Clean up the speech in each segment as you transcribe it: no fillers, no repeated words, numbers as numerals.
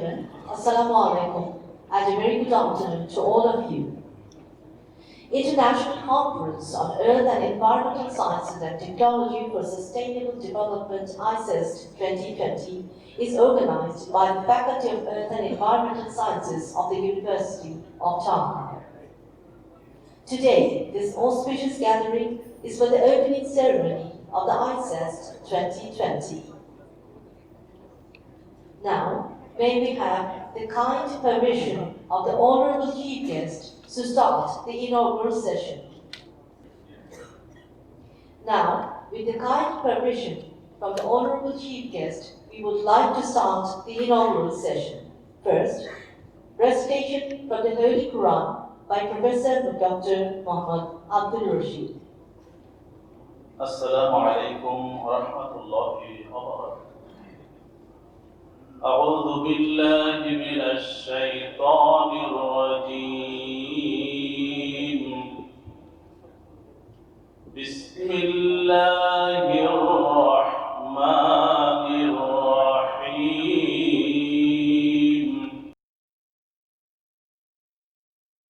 gentlemen, Assalamu alaikum, and a very good afternoon to all of you. International Conference on Earth and Environmental Sciences and Technology for Sustainable Development ICEEST 2020 is organized by the Faculty of Earth and Environmental Sciences of the University of Dhaka. Today, this auspicious gathering is for the opening ceremony of the ICEEST 2020. Now, may we have the kind permission of the Honourable Chief Guest to start the inaugural session. Now, with the kind permission from the Honourable Chief Guest, we would like to start the inaugural session. First, recitation from the Holy Quran by Professor Dr. Mohammad Abdul. Assalamu alaikum wa rahmatullahi wa barakatuh. أعوذ بالله من الشيطان الرجيم. بسم الله الرحمن الرحيم.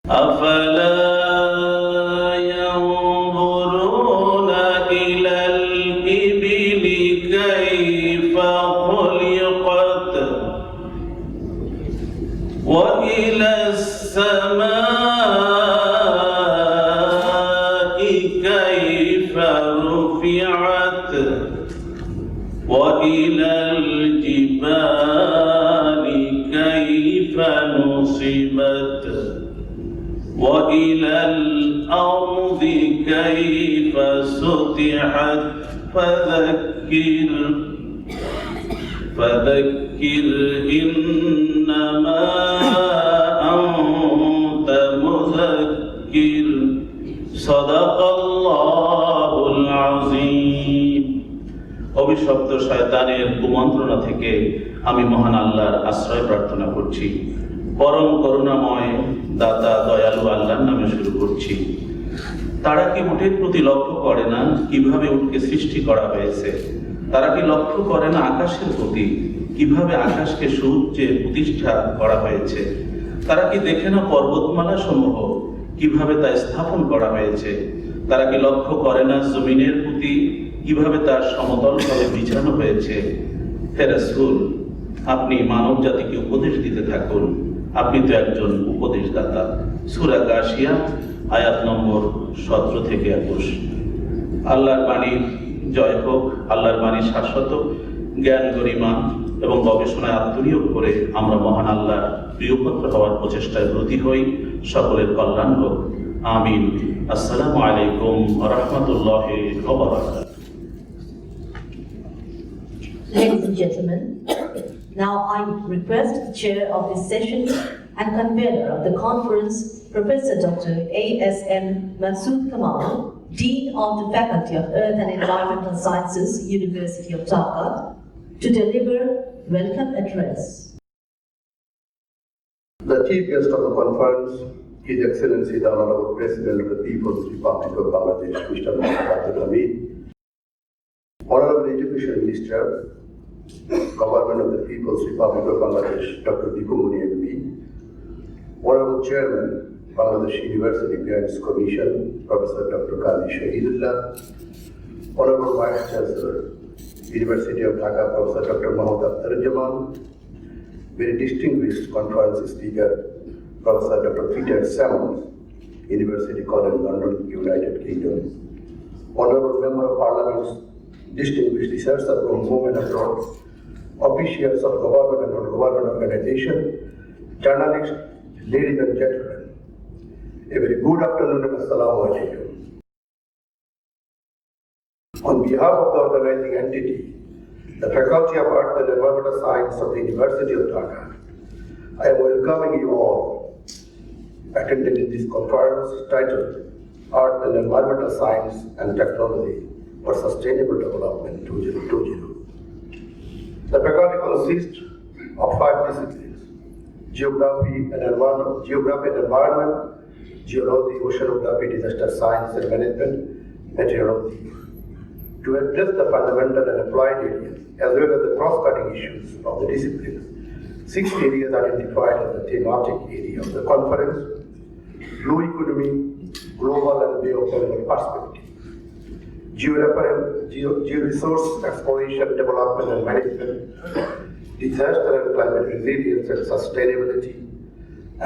أفلا ينظرون إلى الإبل كيف خلقت وإلى السماء كيف رفعت وإلى الجبال كيف نصبت وإلى الأرض كيف سطحت فذكر إنما أنت مذكر صدق الله العظيم. অভিশপ্ত শয়তানের কুমন্ত্রণা থেকে আমি মহান আল্লাহর আশ্রয় প্রার্থনা করছি। পরম করুণাময় দাতা দয়ালু আল্লাহর নামে শুরু করছি। তারা কি উটের প্রতি লক্ষ্য করে না কিভাবে উটকে সৃষ্টি করা হয়েছে? তারা কি লক্ষ্য করে না আকাশের প্রতি কিভাবে আকাশকে সূর্যে প্রতিষ্ঠা করা হয়েছে? তারা কি দেখে না পর্বতমালা সমূহ কিভাবে তা স্থাপন করা হয়েছে? তারা কি লক্ষ্য করে না জমিনের প্রতি কিভাবে তার সমতলভাবে বিছানো হয়েছে? হে রাসূল, আপনি মানব জাতিকে উপদেশ দিতে থাকুন। আপনি তো একজন উপদেশদাতা। সূরা গাশিয়া আয়াত নম্বর 17 থেকে 21। আল্লাহর বাণীর জয় হোক। আল্লাহর বাণী শাশ্বত, জ্ঞান গরিমা এবং গবেষণায় আত্মনিয়োগ করে আমরা মহান আল্লাহর প্রিয়পাত্র হওয়ার প্রচেষ্টায় ব্রতী হই। সকলের কল্যাণ হোক, আমিন। আসসালামু আলাইকুম ওয়া রাহমাতুল্লাহি ওয়া বারাকাতুহু। Ladies and gentlemen, now I request the chair of this session and convener of the conference, Professor Dr. A.S.M. Masood Kamal, Dean of the Faculty of Earth and Environmental Sciences, University of Dhaka, to deliver welcome address. The chief guest of the conference, His Excellency the Honourable President of the People's Republic of Bangladesh, Mr. Mohammad Hamid, Honourable Education Minister, Government of the People's Republic of Bangladesh, Dr. Dikomuni MP, Honourable Chairman, Bangladesh University Grants Commission, Professor Dr. Qadi Shahidullah, Honourable Vice Chancellor, University of Dhaka, Professor Dr. Mohammad Abdul, very distinguished conference speaker, Professor Dr. Peter Sammonds, University College London, United Kingdom, Honourable Member of Parliament, distinguished researchers from home and abroad, officials of government and non-government organization, journalists, ladies and gentlemen, a very good afternoon and assalamu alaikum. On behalf of the organizing entity, the Faculty of Earth and Environmental Science of the University of Dhaka, I am welcoming you all attending in this conference titled Earth and Environmental Science and Technology for Sustainable Development 2020. The faculty consists of 5 disciplines: geography and environment, geology, oceanography, disaster science and management, meteorology. To address the fundamental and applied areas as well as the cross-cutting issues of the disciplines, 6 areas identified as the thematic area of the conference: blue economy, global and Bay of Bengal perspective, geo-resource exploration, development and management, disaster and climate resilience and sustainability,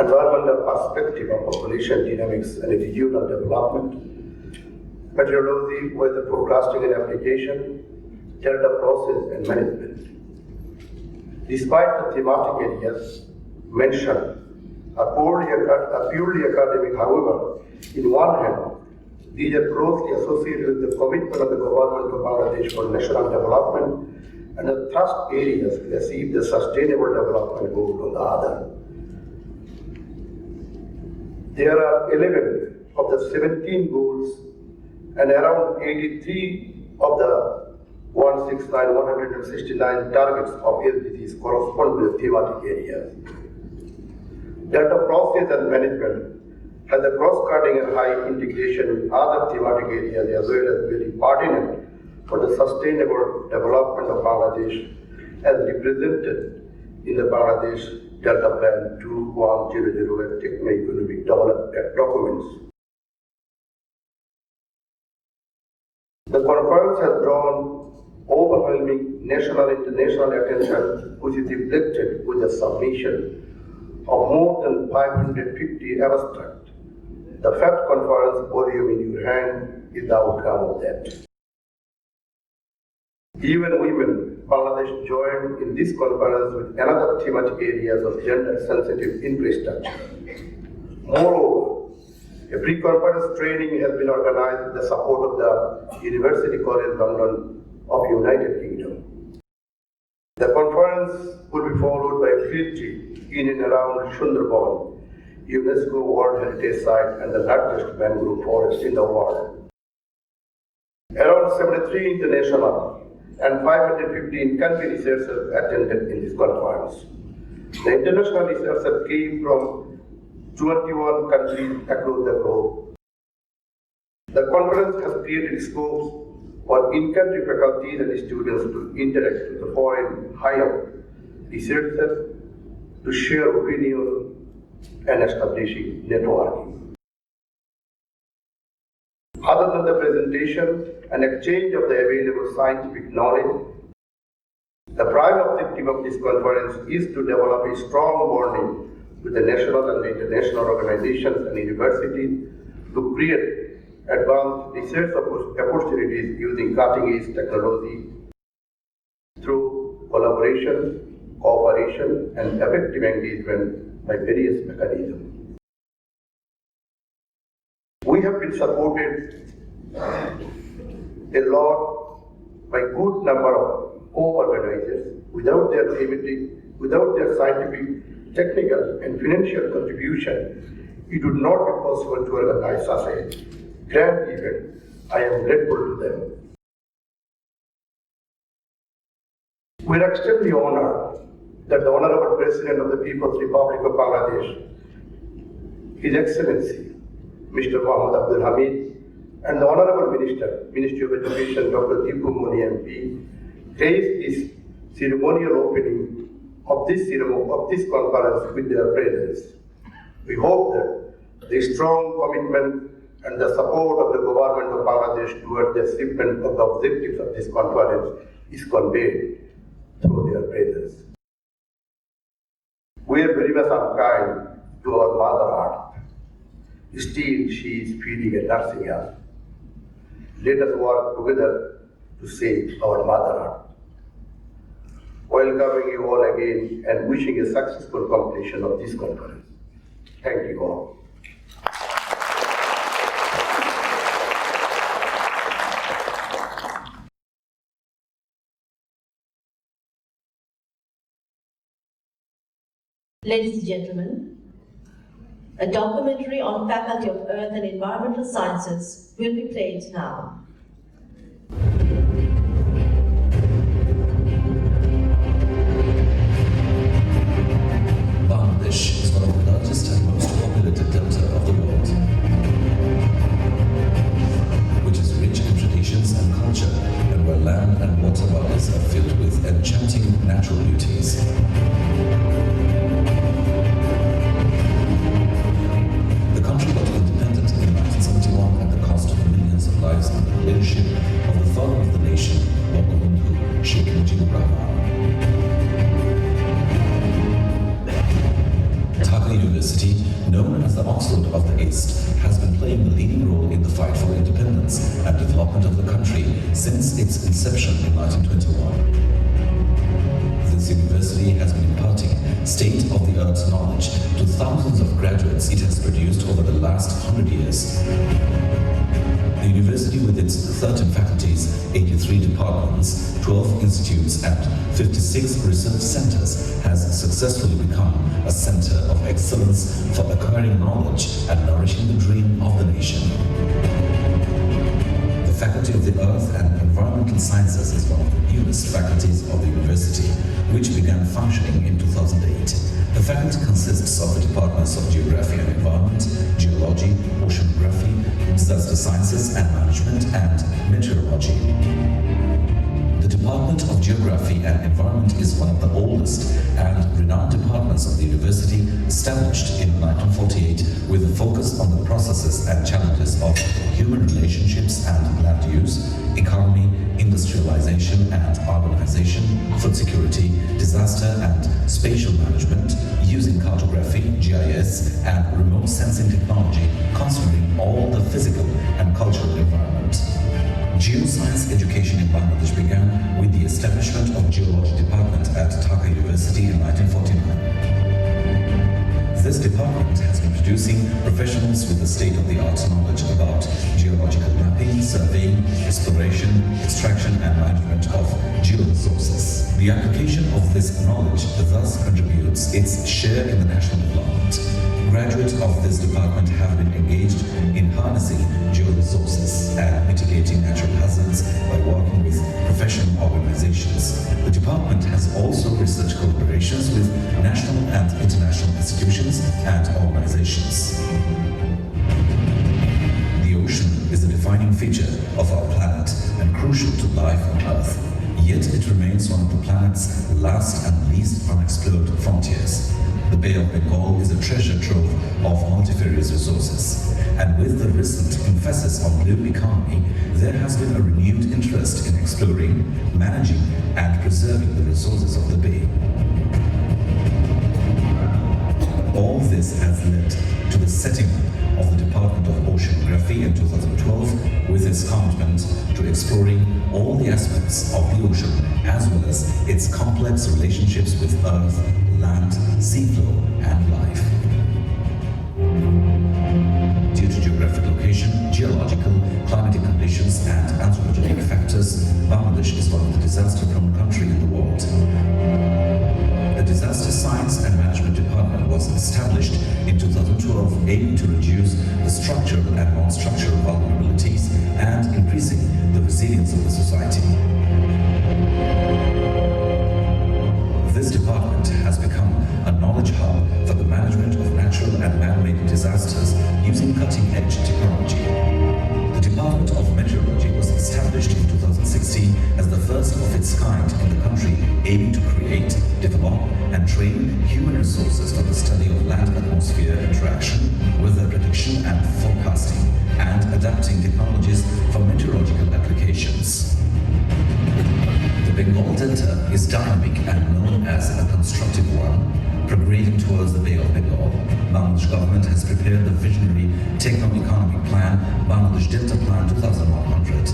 environmental perspective of population dynamics and regional development, meteorology, weather forecasting and application, data process and management. Despite the thematic areas mentioned are purely academic, however, in one hand, these are closely associated with the commitment of the government of Bangladesh for national development and the thrust areas to achieve the sustainable development goal on the other. There are 11 of the 17 goals and around 83 of the 169 targets of SDGs correspond with the thematic areas. Data process and management has a cross-cutting and high integration with other thematic areas as well as very pertinent for the sustainable development of Bangladesh as represented in the Bangladesh Delta Plan 2100 Techno-Economic Development documents. The conference has drawn overwhelming national and international attention, which is reflected with the submission of more than 550 abstracts. The FACT conference volume in your hand is the outcome of that. Even women, Bangladesh joined in this conference with another thematic areas of gender-sensitive infrastructure. Moreover, a pre-conference training has been organized with the support of the University College London of United Kingdom. The conference will be followed by a field trip in and around Sundarban, UNESCO World Heritage Site and the largest mangrove forest in the world. Around 73 international and 515 country researchers attended in this conference. The international researchers came from 21 countries across the globe. The conference has created scopes for in-country faculties and students to interact with the foreign higher researchers, to share opinions and establishing networking. Other than the presentation and exchange of the available scientific knowledge, the prime objective of this conference is to develop a strong bonding with the national and international organizations and universities to create advanced research opportunities using cutting-edge technology through collaboration, cooperation, and effective engagement by various mechanisms. We have been supported a lot by good number of co-organizers. Without their scientific, technical, and financial contribution, it would not be possible to organize such a grand event. I am grateful to them. We are extremely honored that the Honourable President of the People's Republic of Bangladesh, His Excellency, Mr. Mohammad Hamid, and the Honourable Ministry of Education, Dr. Deepu Moni MP, graced this ceremonial opening of this conference with their presence. We hope that the strong commitment and the support of the government of Bangladesh towards the achievement of the objectives of this conference is conveyed through their presence. We are very much unkind to our Mother Earth. Still, she is feeding and nursing us. Let us work together to save our Mother Earth. Welcoming you all again and wishing a successful completion of this conference. Thank you all. Ladies and gentlemen, a documentary on Faculty of Earth and Environmental Sciences will be played now. Bangladesh is one of the largest and most populated delta of the world, which is rich in traditions and culture, and where land and water bodies are filled with enchanting natural beauties. University, known as the Oxford of the East, has been playing the leading role in the fight for independence and development of the country since its inception in 1921. This university has been imparting state-of-the-art knowledge to thousands of graduates it has produced over the last 100 years. The university, with its 13 faculties, 83 departments, 12 institutes and 56 research centers, has successfully become a center of excellence for acquiring knowledge and nourishing the dream of the nation. The Faculty of the Earth and Environmental Sciences is one of the newest faculties of the university, which began functioning in 2008. The faculty consists of the departments of Geography and Environment, Geology, Oceanography, Disaster Sciences and Management, and Meteorology. The Department of Geography and Environment is one of the oldest and renowned departments of the university, established in 1948 with a focus on the processes and challenges of human relationships and land use, economy, industrialization and urbanization, food security, disaster and spatial management, using cartography, GIS, and remote sensing technology, considering all the physical and cultural environment. Geoscience education in Bangladesh began with the establishment of Geology Department at Dhaka University in 1949. This department has been producing professionals with the state-of-the-art knowledge about geological mapping, surveying, exploration, extraction and management of georesources. The application of this knowledge thus contributes its share in the national development. Graduates of this department have been engaged in harnessing georesources and mitigating natural hazards by working with professional organizations. The department has also research collaborations with national and international institutions and organizations. The ocean is a defining feature of our planet and crucial to life on Earth. Yet it remains one of the planet's last and least unexplored frontiers. The Bay of Bengal is a treasure trove of multifarious resources. And with the recent emphasis on blue economy, there has been a renewed interest in exploring, managing, and preserving the resources of the bay. All this has led to the setting of the Department of Oceanography in 2012 with its commitment to exploring all the aspects of the ocean as well as its complex relationships with earth, land, seaflow, and life. Due to geographic location, geological, climatic conditions, and anthropogenic factors, Bangladesh is one of the disaster-prone countries in the world. The Disaster Science and Management Department was established in 2012, aiming to reduce the structural and non-structural vulnerabilities and increasing the resilience of the society. This department has become a knowledge hub for the management of natural and man-made disasters using cutting-edge technology. The Department of Meteorology was established in 2016 as the first of its kind in the country, aiming to create, develop, and train human resources for the study of land-atmosphere interaction, weather prediction and forecasting, and adapting technologies for meteorological applications. The Bengal Delta is dynamic and known as a constructive one, progressing towards the Bay of Bengal. Bangladesh government has prepared the visionary techno-economic plan, Bangladesh Delta Plan 2100,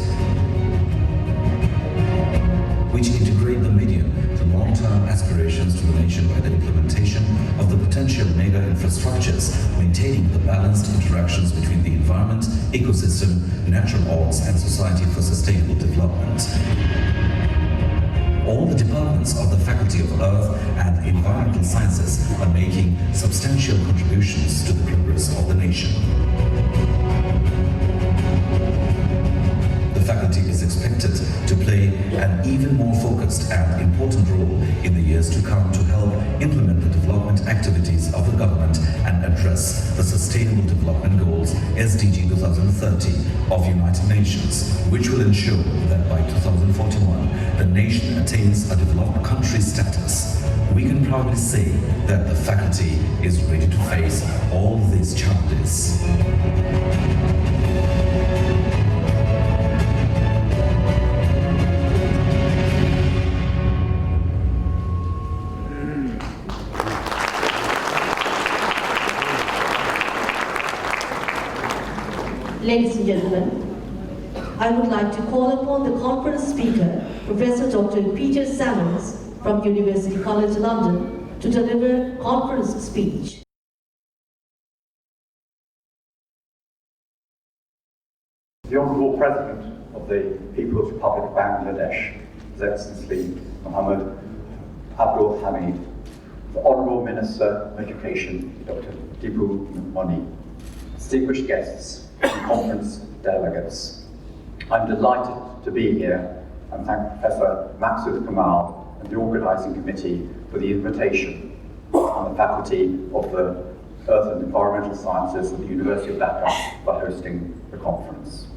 which integrate the medium to long-term aspirations to the nation by the implementation of the potential mega infrastructures, maintaining the balanced interactions between the environment, ecosystem, natural ords, and society for sustainable development. All the departments of the Faculty of Earth and Environmental Sciences are making substantial contributions to the progress of the nation. The faculty is expected to play an even more focused and important role in the years to come to help implement the development activities of the government and address the Sustainable Development Goals SDG 2030 of United Nations, which will ensure that by 2041 the nation attains a developed country status. We can proudly say that the faculty is ready to face all these challenges. Ladies and gentlemen, I would like to call upon the conference speaker, Professor Dr. Peter Sammonds from University College London, to deliver conference speech. The Honourable President of the People's Republic of Bangladesh, His Excellency Mohammad, Abdul, Hamid, the Honourable Minister of Education, Dr. Dipu Moni, distinguished guests and conference delegates. I'm delighted to be here and thank Professor Maksud Kamal and the organising committee for the invitation and the faculty of the Earth and Environmental Sciences at the University of Dhaka for hosting the conference.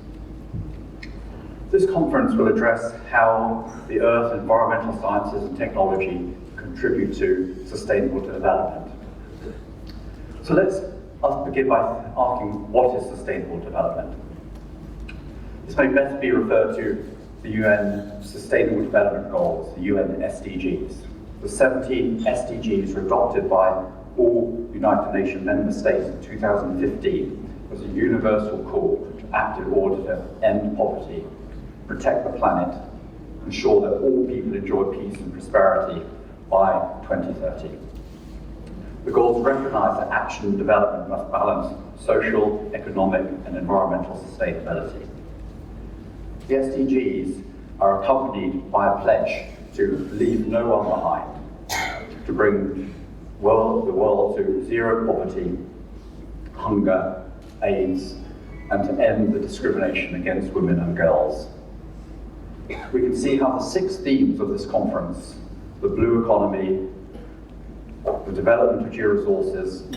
This conference will address how the Earth, Environmental Sciences and Technology contribute to sustainable development. So let's begin by asking, what is sustainable development? This may best be referred to the UN Sustainable Development Goals, the UN SDGs. The 17 SDGs were adopted by all United Nations member states in 2015 as a universal call to act in order to end poverty, protect the planet, ensure that all people enjoy peace and prosperity by 2030. The goals recognise that action and development must balance social, economic and environmental sustainability. The SDGs are accompanied by a pledge to leave no one behind, to bring the world to zero poverty, hunger, AIDS, and to end the discrimination against women and girls. We can see how the 6 themes of this conference, the blue economy, the development of georesources,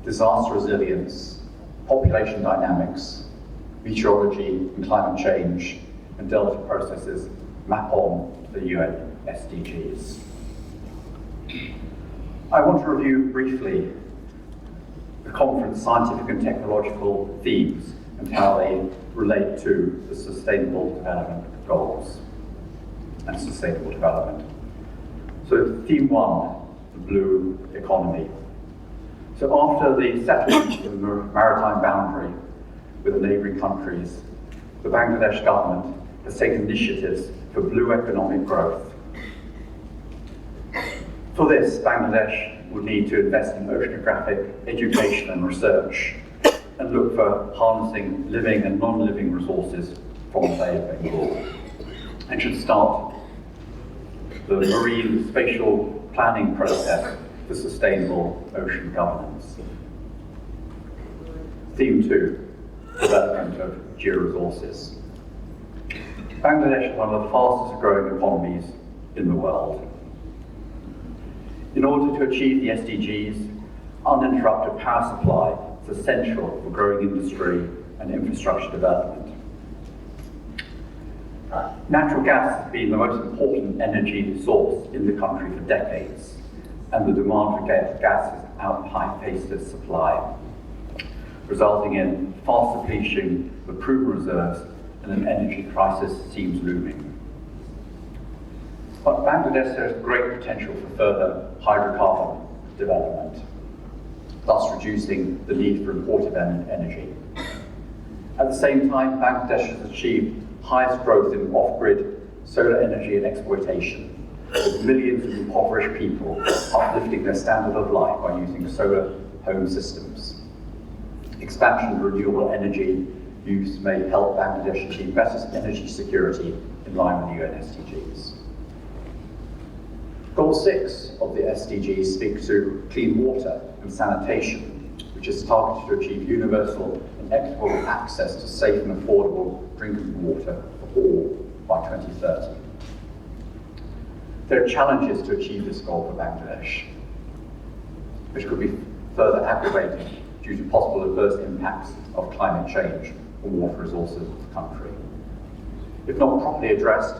disaster resilience, population dynamics, meteorology and climate change, and delta processes map on the UN SDGs. I want to review briefly the conference scientific and technological themes and how they relate to the Sustainable Development Goals and sustainable development. So theme 1, the blue economy. So after the settlement of the maritime boundary with the neighbouring countries, the Bangladesh government has taken initiatives for blue economic growth. For this, Bangladesh would need to invest in oceanographic education and research and look for harnessing living and non-living resources from the Bay of Bengal, and should start the marine spatial planning process for sustainable ocean governance. Theme 2, development of georesources. Bangladesh is one of the fastest growing economies in the world. In order to achieve the SDGs, uninterrupted power supply is essential for growing industry and infrastructure development. Natural gas has been the most important energy source in the country for decades, and the demand for gas has outpaced its supply, resulting in fast depletion of proven reserves, and an energy crisis seems looming. But Bangladesh has great potential for further hydrocarbon development, thus reducing the need for imported energy. At the same time, Bangladesh has achieved highest growth in off-grid solar energy and exploitation, with millions of impoverished people uplifting their standard of life by using solar home systems. Expansion of renewable energy use may help Bangladesh achieve better energy security in line with the UN SDGs. Goal 6 of the SDGs speaks to clean water and sanitation, which is targeted to achieve universal and equitable access to safe and affordable drinking water for all by 2030. There are challenges to achieve this goal for Bangladesh, which could be further aggravated due to possible adverse impacts of climate change on water resources of the country. If not properly addressed,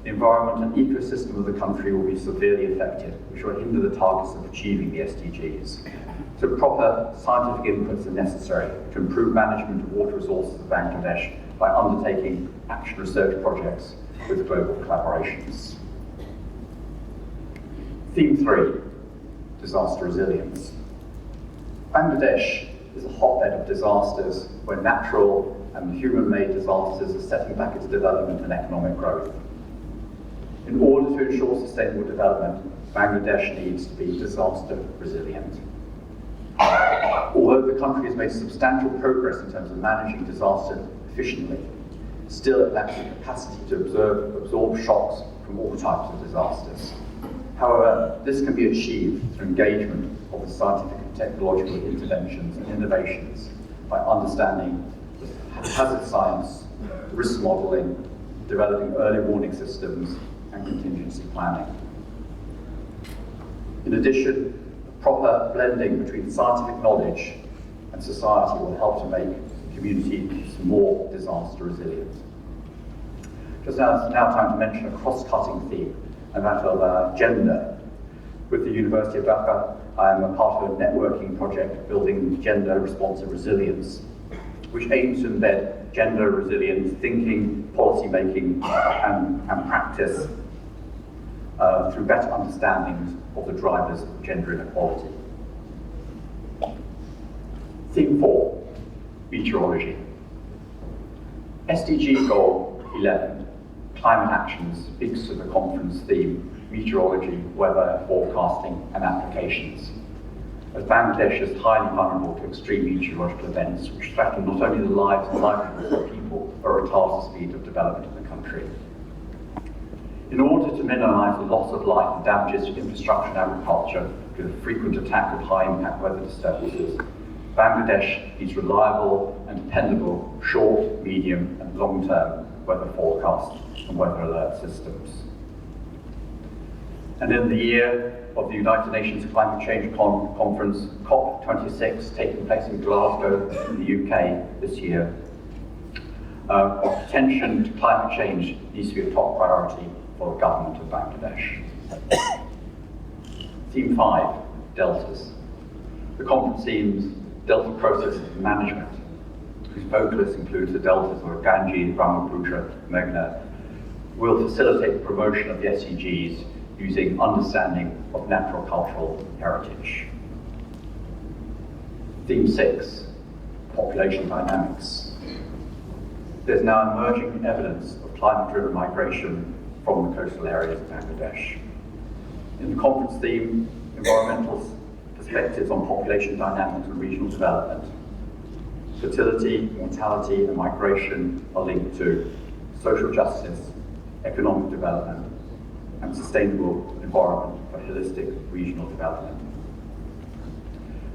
the environment and ecosystem of the country will be severely affected, which will hinder the targets of achieving the SDGs. So proper scientific inputs are necessary to improve management of water resources of Bangladesh by undertaking action research projects with global collaborations. Theme 3, disaster resilience. Bangladesh is a hotbed of disasters where natural and human-made disasters are setting back its development and economic growth. In order to ensure sustainable development, Bangladesh needs to be disaster resilient. Although the country has made substantial progress in terms of managing disaster efficiently, still it lacks the capacity to absorb shocks from all types of disasters. However, this can be achieved through engagement of the scientific and technological interventions and innovations by understanding the hazard science, risk modelling, developing early warning systems, and contingency planning. In addition, proper blending between scientific knowledge and society will help to make communities more disaster resilient. Just now, it's now time to mention a cross-cutting theme, and that of gender. With the University of Dhaka, I am a part of a networking project building gender-responsive resilience, which aims to embed gender-resilient thinking, policy making, and practice through better understandings of the drivers of gender inequality. Theme 4, meteorology. SDG Goal 11, Climate Action, speaks to the conference theme, meteorology, weather, forecasting, and applications. As Bangladesh is highly vulnerable to extreme meteorological events which threaten not only the lives and livelihoods of people, but retard the speed of development in the country. In order to minimise the loss of life and damages to infrastructure and agriculture due to the frequent attack of high-impact weather disturbances, Bangladesh needs reliable and dependable short, medium, and long-term weather forecasts and weather alert systems. And in the year of the United Nations Climate Change Conference, COP26, taking place in Glasgow in the UK this year, attention to climate change needs to be a top priority for the government of Bangladesh. Theme 5, deltas. The conference themes delta processes and management, whose focus includes the deltas of Ganges, Brahmaputra, Meghna, will facilitate the promotion of the SDGs using understanding of natural cultural heritage. Theme 6, population dynamics. There's now emerging evidence of climate-driven migration from the coastal areas of Bangladesh. In the conference theme, environmental perspectives on population dynamics and regional development. Fertility, mortality, and migration are linked to social justice, economic development, and sustainable environment for holistic regional development.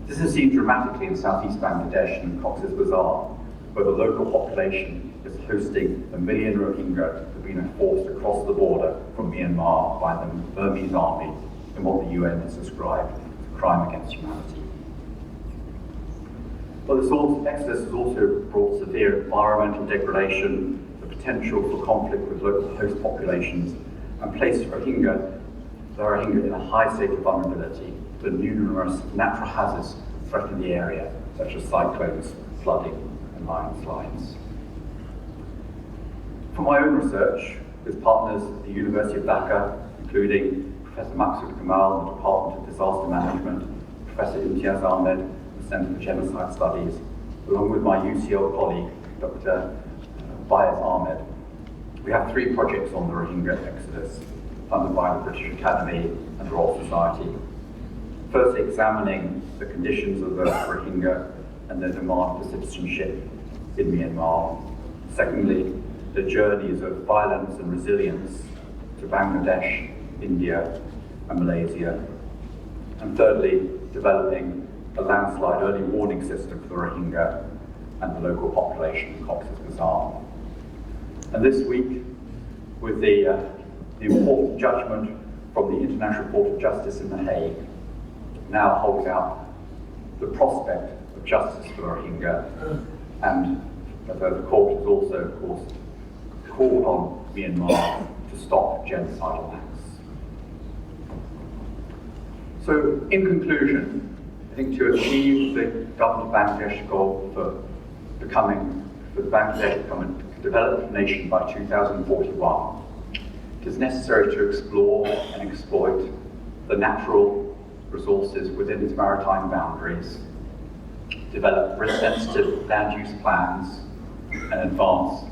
This is seen dramatically in southeast Bangladesh and Cox's Bazar, where the local population is hosting 1 million Rohingya who have been forced across the border from Myanmar by the Burmese army in what the UN has described as a crime against humanity. But this exodus has also brought severe environmental degradation, the potential for conflict with local host populations, and placed the Rohingya in a high state of vulnerability to numerous natural hazards threatening the area, such as cyclones, flooding, and landslides. For my own research, with partners at the University of Dhaka, including Professor Maksud Kamal in the Department of Disaster Management, Professor Imtiaz Ahmed in the Centre for Genocide Studies, along with my UCL colleague, Dr. Bayez Ahmed, we have 3 projects on the Rohingya exodus, funded by the British Academy and the Royal Society. Firstly, examining the conditions of the Rohingya and their demand for citizenship in Myanmar. Secondly, the journeys of violence and resilience to Bangladesh, India, and Malaysia. And thirdly, developing a landslide early warning system for the Rohingya and the local population in Cox's Bazar. And this week, with the important judgment from the International Court of Justice in The Hague, now holds out the prospect of justice for the Rohingya, and the court has also, of course, called on Myanmar to stop genocidal acts. So, in conclusion, I think to achieve the government of Bangladesh goal for Bangladesh to become a developed nation by 2041, it is necessary to explore and exploit the natural resources within its maritime boundaries, develop risk-sensitive land use plans, and advance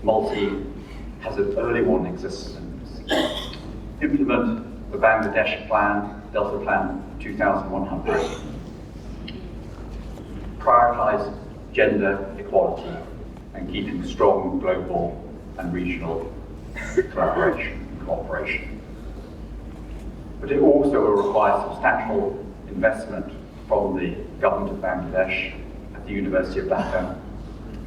multi-hazard early warning systems, implement the Bangladesh Plan, Delta Plan 2100, prioritize gender equality and keeping strong global and regional collaboration and cooperation. But it also will require substantial investment from the government of Bangladesh at the University of Dhaka,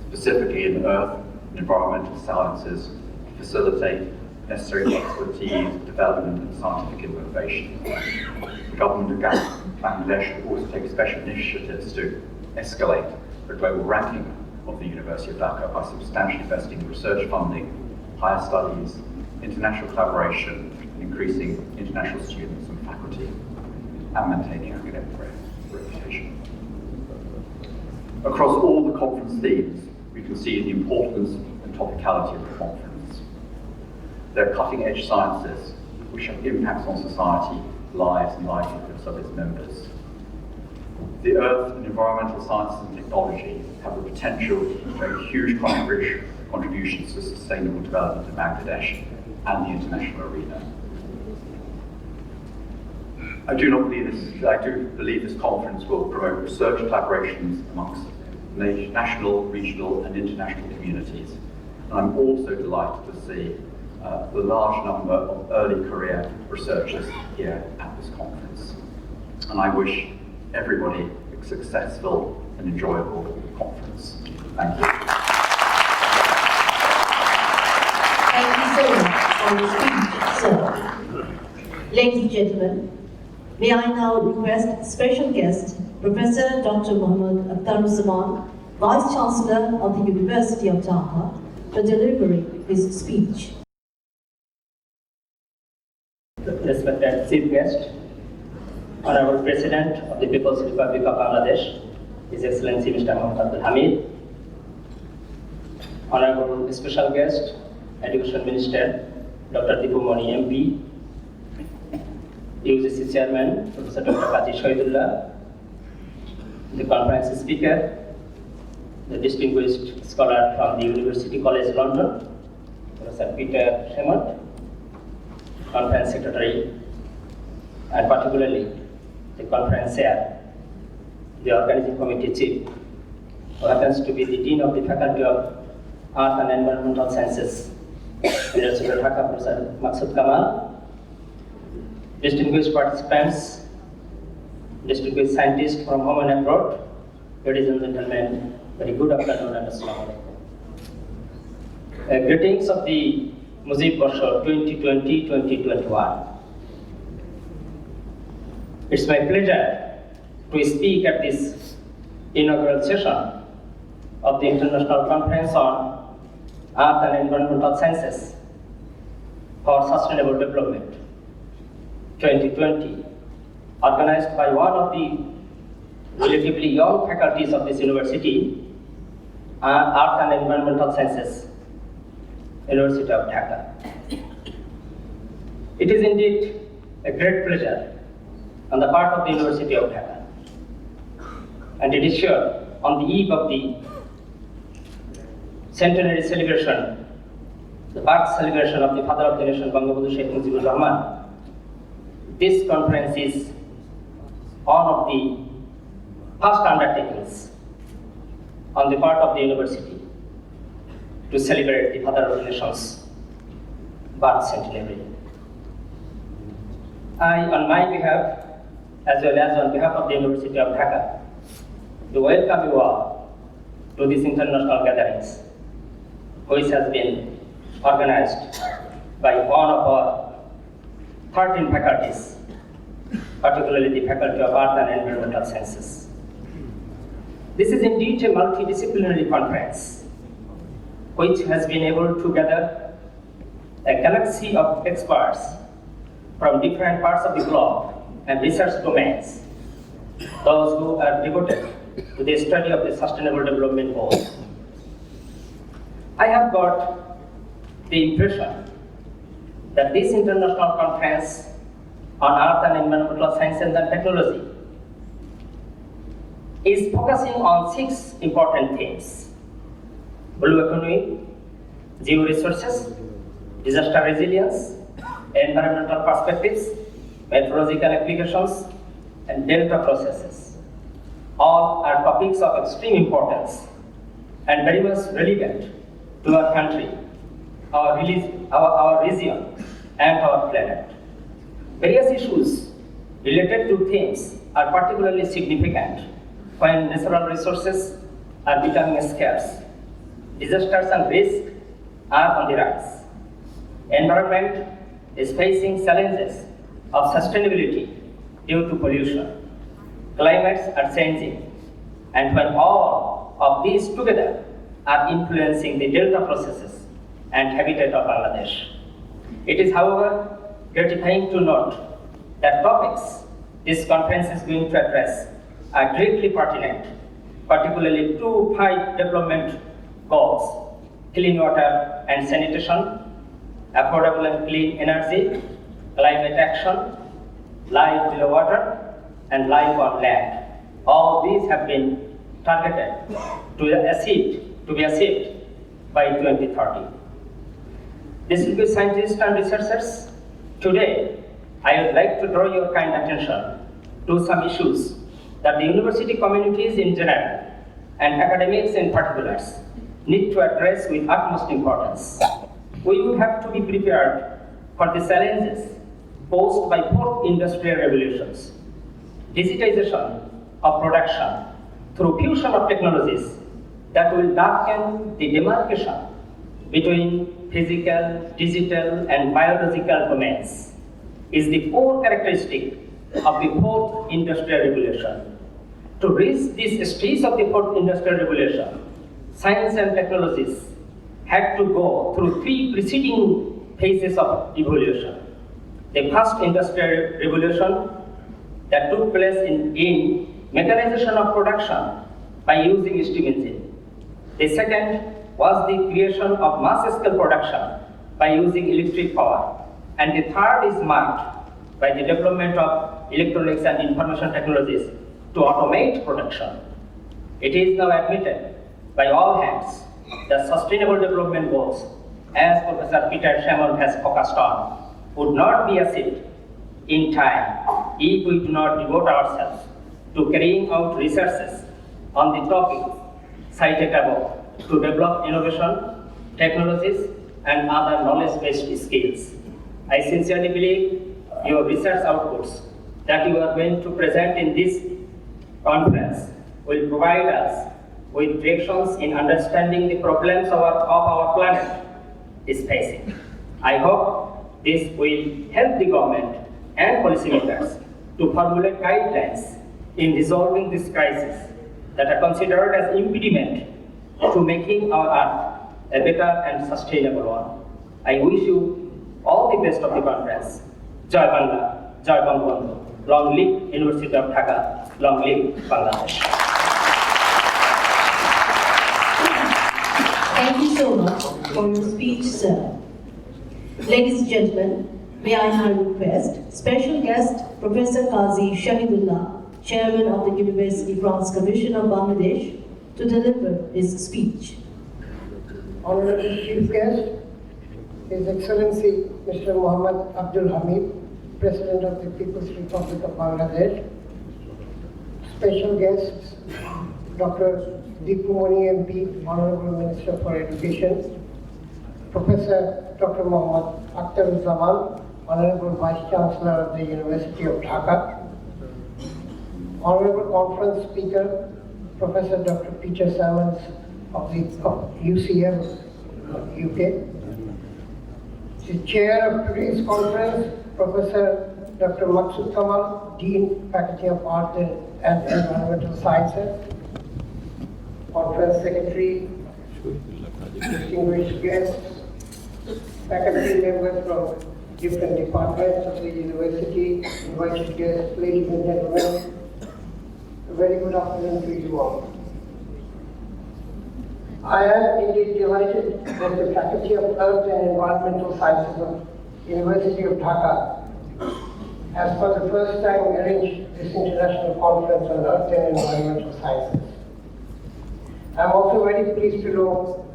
specifically in earth and environmental sciences, to facilitate necessary expertise, development and scientific innovation. The government of Bangladesh will also take special initiatives to escalate the global ranking of the University of Dhaka by substantially investing in research funding, higher studies, international collaboration, and increasing international students and faculty, and maintaining academic reputation. Across all the conference themes, we can see the importance and topicality of the conference. They're cutting-edge sciences which have impacts on society, lives and livelihoods of its members. The earth and environmental sciences and technology have the potential to make huge contributions to sustainable development in Bangladesh and the international arena. I do believe this conference will promote research collaborations amongst national, regional and international communities. And I'm also delighted to see the large number of early career researchers here at this conference. And I wish everybody a successful and enjoyable conference. Thank you. Thank you so much for the speech, sir. Ladies and gentlemen, may I now request special guest, Professor Dr. Mohammad Abdul, Vice Chancellor of the University of Dhaka, for delivering his speech. Respected Chief Guest, Honourable President of the People's Republic of Bangladesh, His Excellency Mr. Mohammad Hamid, Honourable Special Guest, Education Minister Dr. Dipumoni MP, UGC Chairman Professor Dr. Kaji Shahidullah, the conference speaker, the distinguished scholar from the University College London, Professor Peter Sammonds, Conference Secretary, and particularly the conference chair, the organizing committee chief, who happens to be the Dean of the Faculty of Earth and Environmental Sciences, University of Dhaka, Professor Maksud Kamal, distinguished participants, distinguished scientists from home and abroad, ladies and gentlemen, very good afternoon and assalamu alaikum. Greetings of the Mujib Barsha 2020-2021. It's my pleasure to speak at this inaugural session of the International Conference on Earth and Environmental Sciences for Sustainable Development 2020, organized by one of the relatively young faculties of this university, Earth and Environmental Sciences, University of Dhaka. It is indeed a great pleasure on the part of the University of Dhaka, and it is sure on the eve of the centenary celebration, the birth celebration of the Father of the Nation, Bangabandhu Sheikh Mujibur Rahman, this conference is one of the first undertakings on the part of the university to celebrate the Father of the Nation's birth centenary. I, on my behalf, as well as on behalf of the University of Dhaka, do welcome you all to this international gatherings, which has been organized by one of our 13 faculties, particularly the Faculty of Earth and Environmental Sciences. This is indeed a multidisciplinary conference which has been able to gather a galaxy of experts from different parts of the globe and research domains, those who are devoted to the study of the Sustainable Development Goals. I have got the impression that this international conference on Earth and Environmental Science and Technology is focusing on 6 important themes. blue economy, georesources, disaster resilience, environmental perspectives, meteorological applications, and delta processes. All are topics of extreme importance and very much relevant to our country, our region, and our planet. Various issues related to themes are particularly significant when natural resources are becoming scarce. Disasters and risks are on the rise. Environment is facing challenges of sustainability due to pollution. Climates are changing, and when all of these together are influencing the delta processes and habitat of Bangladesh. It is, however, gratifying to note that topics this conference is going to address are greatly pertinent, particularly to 5 development goals: clean water and sanitation, affordable and clean energy, climate action, life below water, and life on land. All these have been targeted to be achieved by 2030. Distinguished scientists and researchers, today I would like to draw your kind attention to some issues that the university communities in general and academics in particular need to address with utmost importance. We would have to be prepared for the challenges posed by 4th industrial revolutions, digitization of production through fusion of technologies that will darken the demarcation between physical, digital, and biological domains is the core characteristic of the 4th industrial revolution. To reach this stage of the 4th industrial revolution, science and technologies had to go through 3 preceding phases of evolution. The first industrial revolution that took place in mechanization of production by using steam engine. The second was the creation of mass-scale production by using electric power. And the third is marked by the development of electronics and information technologies to automate production. It is now admitted by all hands that sustainable development goals, as Professor Peter Sammonds has focused on, would not be achieved in time if we do not devote ourselves to carrying out researches on the topics cited above to develop innovation, technologies, and other knowledge-based skills. I sincerely believe your research outputs that you are going to present in this conference will provide us with directions in understanding the problems of our planet is facing. I hope this will help the government and policymakers to formulate guidelines in resolving this crisis that are considered as impediment to making our Earth a better and sustainable one. I wish you all the best of the conference. Jai Bangla, Jai Bangabandhu. Long live University of Dhaka. Long live Bangladesh. Thank you so much for your speech, sir. Ladies and gentlemen, may I now request special guest Professor Qazi Shahidullah, Chairman of the University Grants Commission of Bangladesh, to deliver his speech. Honourable Chief Guest, His Excellency Mr. Mohammad Abdul Hamid, President of the People's Republic of Bangladesh. Special guests, Dr. Deepumoni MP, Honourable Minister for Education, Professor Dr. Mohammad Akhtaruzaman, Honourable Vice Chancellor of the University of Dhaka, Honourable Conference Speaker, Professor Dr. Peter Sammonds of UCM, UK. The Chair of today's conference, Professor Dr. Maksud Kamal, Dean, Faculty of Art and Environmental Sciences. Conference Secretary, distinguished guests, faculty members from different departments of the university, invited guests, ladies and gentlemen, a very good afternoon to you all. I am indeed delighted that the Faculty of Earth and Environmental Sciences of University of Dhaka has for the first time arranged this international conference on Earth and Environmental Sciences. I am also very pleased to know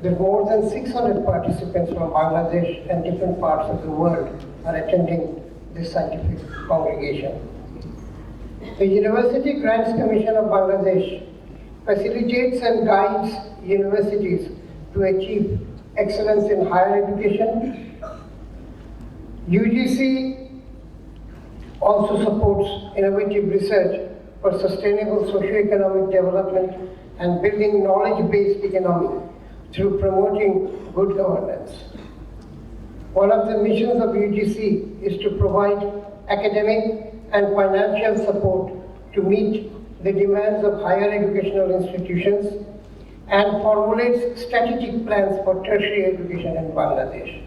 that more than 600 participants from Bangladesh and different parts of the world are attending this scientific congregation. The University Grants Commission of Bangladesh facilitates and guides universities to achieve excellence in higher education. UGC also supports innovative research for sustainable socio-economic development and building knowledge-based economy through promoting good governance. One of the missions of UGC is to provide academic and financial support to meet the demands of higher educational institutions and formulates strategic plans for tertiary education in Bangladesh.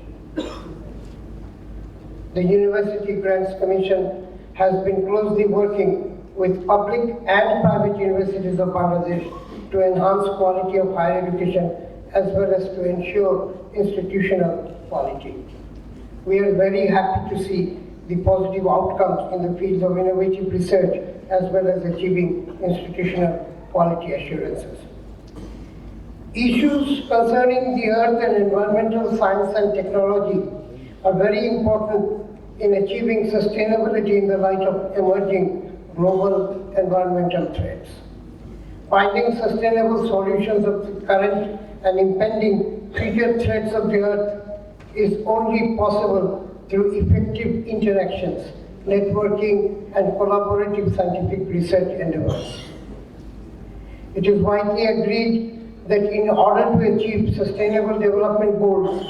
The University Grants Commission has been closely working with public and private universities of Bangladesh to enhance quality of higher education as well as to ensure institutional quality. We are very happy to see the positive outcomes in the fields of innovative research as well as achieving institutional quality assurances. Issues concerning the earth and environmental science and technology are very important in achieving sustainability in the light of emerging global environmental threats. Finding sustainable solutions of the current and impending future threats of the earth is only possible through effective interactions, networking, and collaborative scientific research endeavors. It is widely agreed that in order to achieve sustainable development goals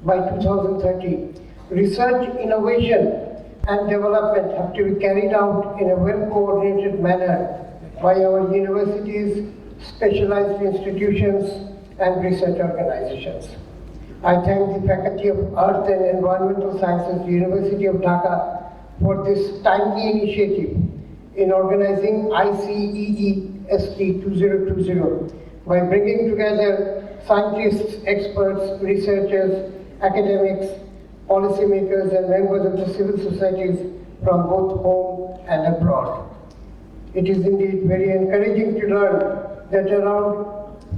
by 2030, research, innovation, and development have to be carried out in a well-coordinated manner by our universities, specialized institutions, and research organizations. I thank the Faculty of Earth and Environmental Sciences, University of Dhaka, for this timely initiative in organizing ICEEST 2020 by bringing together scientists, experts, researchers, academics, policymakers, and members of the civil societies from both home and abroad. It is indeed very encouraging to learn that around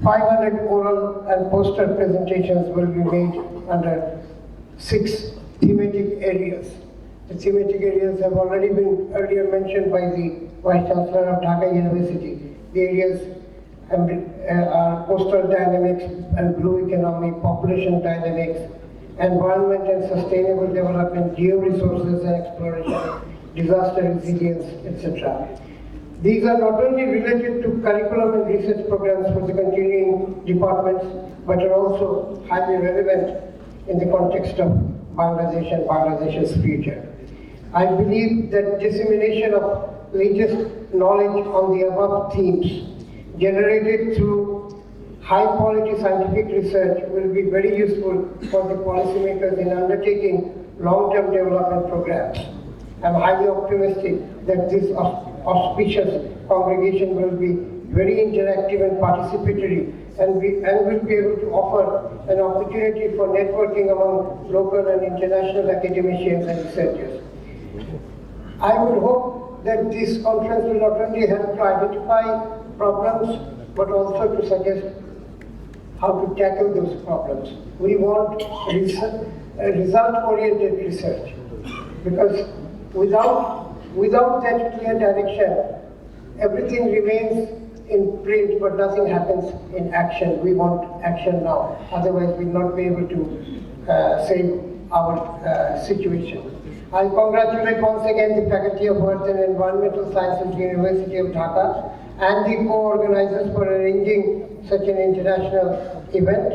500 oral and poster presentations will be made under 6 thematic areas. The thematic areas have already been earlier mentioned by the Vice Chancellor of Dhaka University. The areas are coastal dynamics and blue economy, population dynamics, environment and sustainable development, geo-resources and exploration, disaster resilience, etc. These are not only related to curriculum and research programs for the continuing departments, but are also highly relevant in the context of Bangladesh and Bangladesh's future. I believe that dissemination of latest knowledge on the above themes generated through high-quality scientific research will be very useful for the policymakers in undertaking long-term development programs. I'm highly optimistic that this auspicious congregation will be very interactive and participatory and will be able to offer an opportunity for networking among local and international academicians and researchers. I would hope that this conference will not only help to identify problems, but also to suggest how to tackle those problems. We want result-oriented research, because without that clear direction, everything remains in print, but nothing happens in action. We want action now, otherwise we'll not be able to save our situation. I congratulate once again the Faculty of Earth and Environmental Sciences, University of Dhaka, and the co-organizers for arranging such an international event.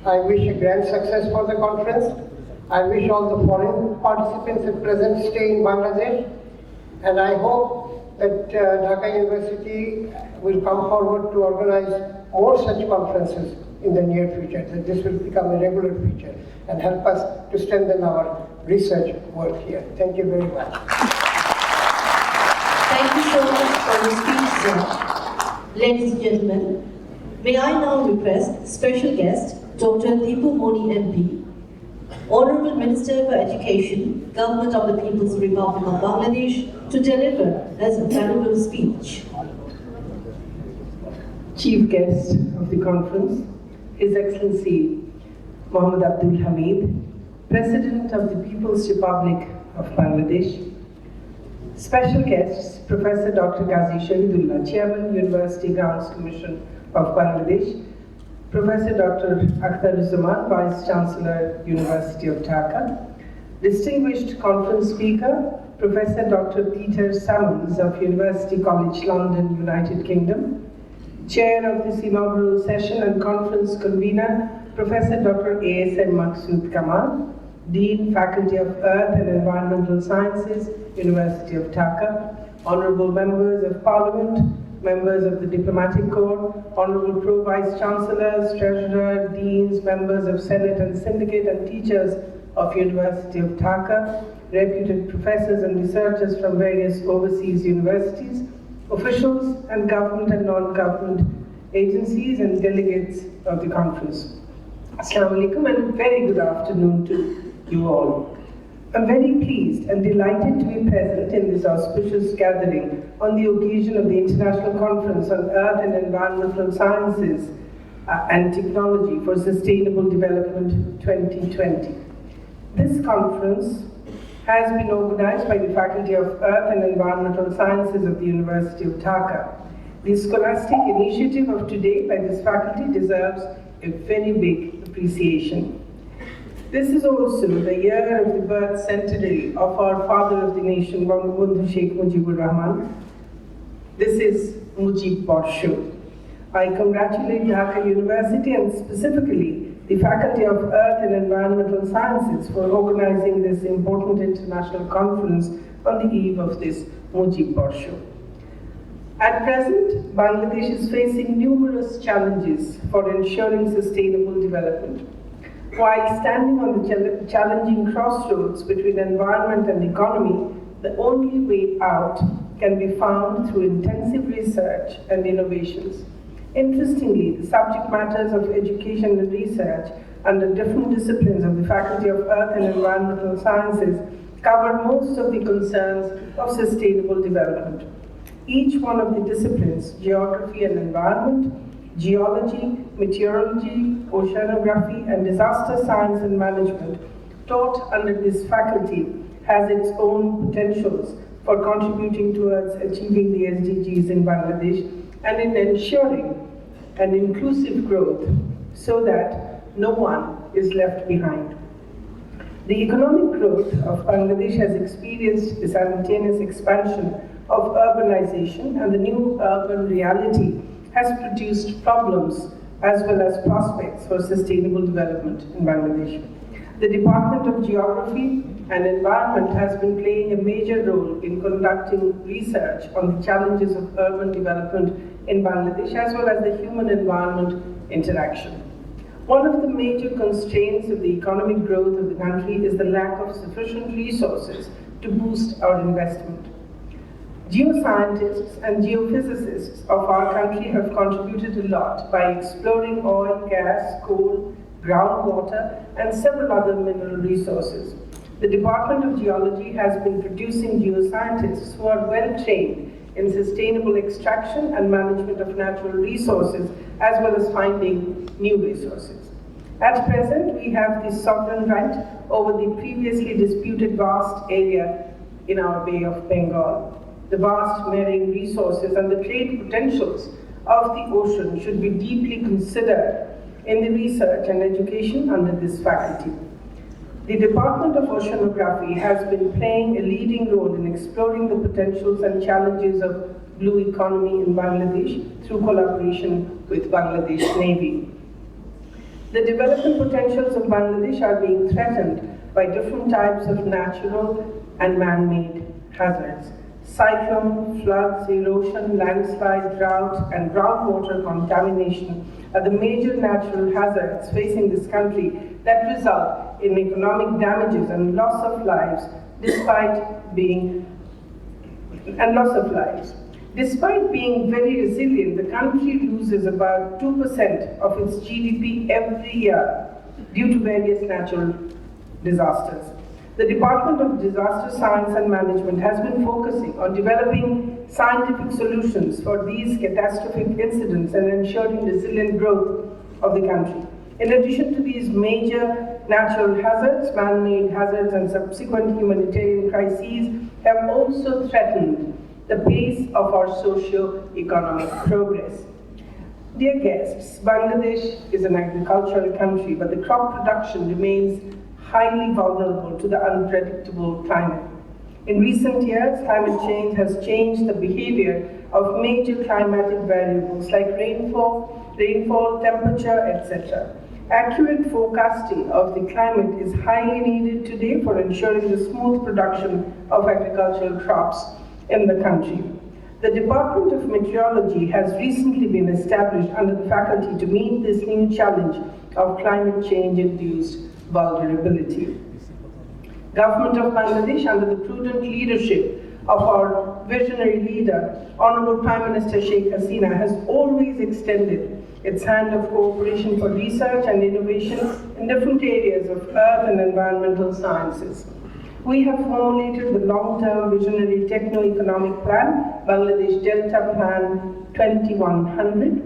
I wish a grand success for the conference. I wish all the foreign participants at present stay in Bangladesh, and I hope that Dhaka University will come forward to organize more such conferences in the near future, that this will become a regular feature and help us to strengthen our research work here. Thank you very much. Thank you so much for your speech, sir. Ladies and gentlemen, may I now request special guest Dr. Deepu Moni MP, Honourable Minister for Education, Government of the People's Republic of Bangladesh, to deliver his valuable speech. Chief guest of the conference, His Excellency Mohammad Abdul Hamid, President of the People's Republic of Bangladesh. Special guests, Professor Dr. Ghazi Shahidullah, Chairman, University Grounds Commission of Bangladesh, Professor Dr. Akhtaruzzman, Vice Chancellor, University of Dhaka, distinguished conference speaker, Professor Dr. Peter Sammonds of University College London, United Kingdom, Chair of this inaugural session and conference convener, Professor Dr. A.S.M. Maqsood Kamal, Dean, Faculty of Earth and Environmental Sciences, University of Dhaka, Honourable Members of Parliament, members of the Diplomatic Corps, Honourable Pro-Vice Chancellors, Treasurer, Deans, members of Senate and Syndicate and teachers of University of Dhaka, reputed professors and researchers from various overseas universities, officials and government and non-government agencies and delegates of the conference. Assalamu alaikum and very good afternoon to you all. I'm very pleased and delighted to be present in this auspicious gathering on the occasion of the International Conference on Earth and Environmental Sciences and Technology for Sustainable Development 2020. This conference has been organized by the Faculty of Earth and Environmental Sciences of the University of Dhaka. The scholastic initiative of today by this faculty deserves a very big appreciation. This is also the year of the birth centenary of our father of the nation, Bangabandhu Sheikh Mujibur Rahman. This is Mujib Borsho. I congratulate Dhaka University and specifically the Faculty of Earth and Environmental Sciences for organizing this important international conference on the eve of this Mujib Borsho. At present, Bangladesh is facing numerous challenges for ensuring sustainable development. While standing on the challenging crossroads between environment and economy, the only way out can be found through intensive research and innovations. Interestingly, the subject matters of education and research under different disciplines of the Faculty of Earth and Environmental Sciences cover most of the concerns of sustainable development. Each one of the disciplines, geography and environment, geology, meteorology, oceanography, and disaster science and management, taught under this faculty, has its own potentials for contributing towards achieving the SDGs in Bangladesh and in ensuring an inclusive growth so that no one is left behind. The economic growth of Bangladesh has experienced a simultaneous expansion of urbanization, and the new urban reality has produced problems as well as prospects for sustainable development in Bangladesh. The Department of Geography and Environment has been playing a major role in conducting research on the challenges of urban development in Bangladesh as well as the human-environment interaction. One of the major constraints of the economic growth of the country is the lack of sufficient resources to boost our investment. Geoscientists and geophysicists of our country have contributed a lot by exploring oil, gas, coal, groundwater, and several other mineral resources. The Department of Geology has been producing geoscientists who are well trained in sustainable extraction and management of natural resources, as well as finding new resources. At present, we have the sovereign right over the previously disputed vast area in our Bay of Bengal. The vast marine resources and the trade potentials of the ocean should be deeply considered in the research and education under this faculty. The Department of Oceanography has been playing a leading role in exploring the potentials and challenges of blue economy in Bangladesh through collaboration with Bangladesh Navy. The development potentials of Bangladesh are being threatened by different types of natural and man-made hazards. Cyclone, floods, erosion, landslide, drought, and groundwater contamination are the major natural hazards facing this country that result in economic damages and loss of lives despite being very resilient. The country loses about 2% of its GDP every year due to various natural disasters. The Department of Disaster Science and Management has been focusing on developing scientific solutions for these catastrophic incidents and ensuring resilient growth of the country. In addition to these major natural hazards, man-made hazards and subsequent humanitarian crises have also threatened the pace of our socio-economic progress. Dear guests, Bangladesh is an agricultural country, but the crop production remains highly vulnerable to the unpredictable climate. In recent years, climate change has changed the behavior of major climatic variables like rainfall, temperature, etc. Accurate forecasting of the climate is highly needed today for ensuring the smooth production of agricultural crops in the country. The Department of Meteorology has recently been established under the faculty to meet this new challenge of climate change-induced vulnerability. Government of Bangladesh, under the prudent leadership of our visionary leader, Honourable Prime Minister Sheikh Hasina, has always extended its hand of cooperation for research and innovation in different areas of earth and environmental sciences. We have formulated the long-term visionary techno-economic plan, Bangladesh Delta Plan 2100.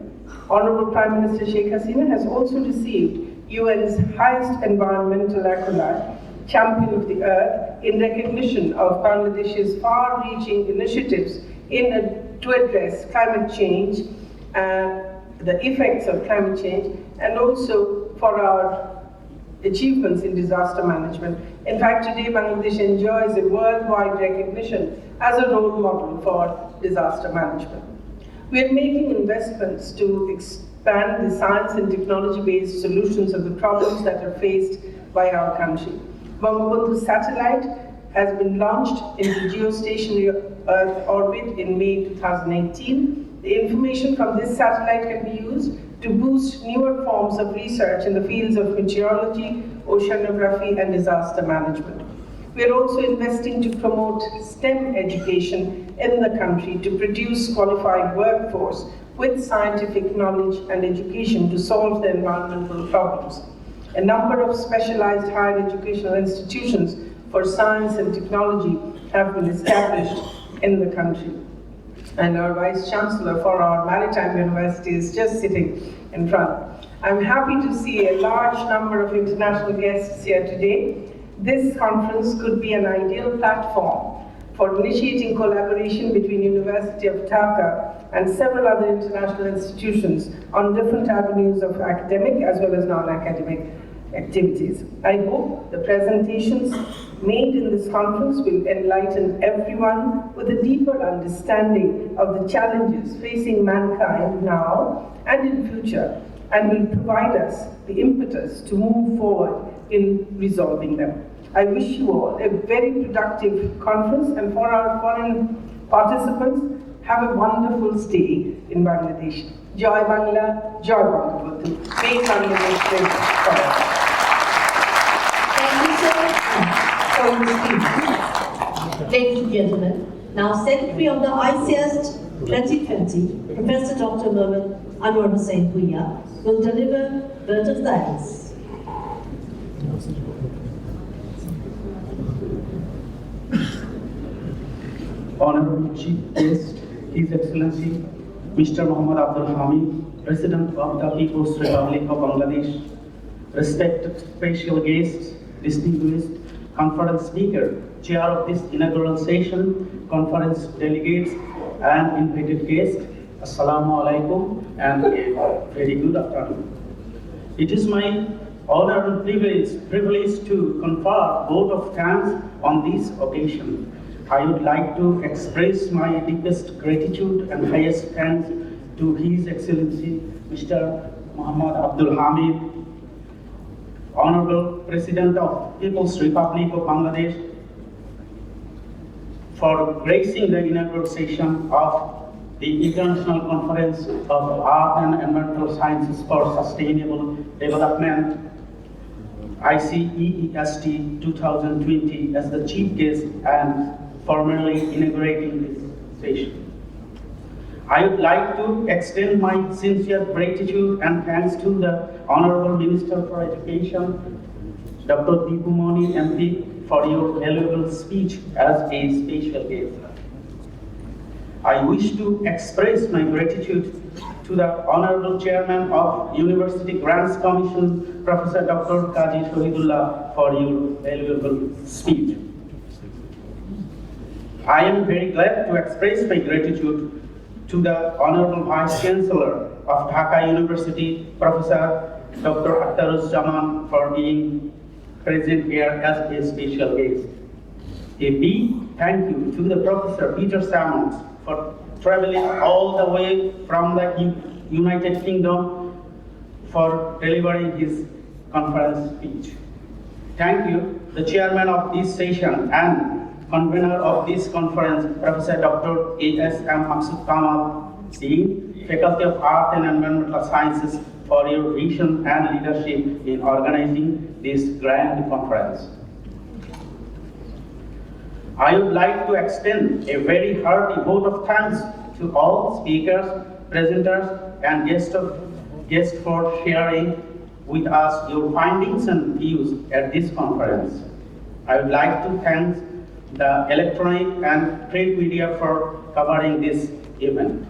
Honourable Prime Minister Sheikh Hasina has also received UN's highest environmental accolade, Champion of the Earth, in recognition of Bangladesh's far-reaching initiatives to address climate change and the effects of climate change, and also for our achievements in disaster management. In fact, today Bangladesh enjoys a worldwide recognition as a role model for disaster management. We are making investments to expand the science and technology-based solutions of the problems that are faced by our country. Mohammad satellite has been launched into geostationary Earth orbit in May 2018. The information from this satellite can be used to boost newer forms of research in the fields of meteorology, oceanography, and disaster management. We are also investing to promote STEM education in the country to produce qualified workforce with scientific knowledge and education to solve the environmental problems. A number of specialized higher educational institutions for science and technology have been established in the country. And our Vice Chancellor for our Maritime University is just sitting in front. I'm happy to see a large number of international guests here today. This conference could be an ideal platform for initiating collaboration between University of Dhaka and several other international institutions on different avenues of academic as well as non-academic activities. I hope the presentations made in this conference will enlighten everyone with a deeper understanding of the challenges facing mankind now and in future, and will provide us the impetus to move forward in resolving them. I wish you all a very productive conference, and for our foreign participants, have a wonderful stay in Bangladesh. Joy Bangla, Joy Bangladesh. May Bangladesh great forever. Thank you so much. Ladies and gentlemen, now Secretary of the ICEEST 2020, Professor Dr. Mohammad Anwar Hussain Bhuiya, will deliver vote of thanks. Honourable Chief Guest, His Excellency Mr. Mohammad Abdul Hamid, President of the People's Republic of Bangladesh, respected special guests, distinguished conference speaker, chair of this inaugural session, conference delegates, and invited guests, Assalamu alaikum and a very good afternoon. It is my honor and privilege to confer vote of thanks on this occasion. I would like to express my deepest gratitude and highest thanks to His Excellency Mr. Mohammad Abdul Hamid, Honourable President of People's Republic of Bangladesh, for gracing the inaugural session of the International Conference of Art and Environmental Sciences for Sustainable Development, ICEEST 2020, as the chief guest and formally inaugurating this session. I would like to extend my sincere gratitude and thanks to the Honourable Minister for Education, Dr. Deepu Moni MP, for your valuable speech as a special guest. I wish to express my gratitude to the Honourable Chairman of University Grants Commission, Professor Dr. Qazi Shahidullah, for your valuable speech. I am very glad to express my gratitude to the Honourable Vice Chancellor of Dhaka University, Professor Dr. Abdul, for being present here as a special guest. A big thank you to the Professor Peter Sammonds for traveling all the way from the United Kingdom for delivering his conference speech. Thank you, the chairman of this session and convener of this conference, Professor Dr. A.S.M. Maksud Kamal, Dean, Faculty of Art and Environmental Sciences, for your vision and leadership in organizing this grand conference. I would like to extend a very hearty vote of thanks to all speakers, presenters, and guests for sharing with us your findings and views at this conference. I would like to thank the electronic and print media for covering this event.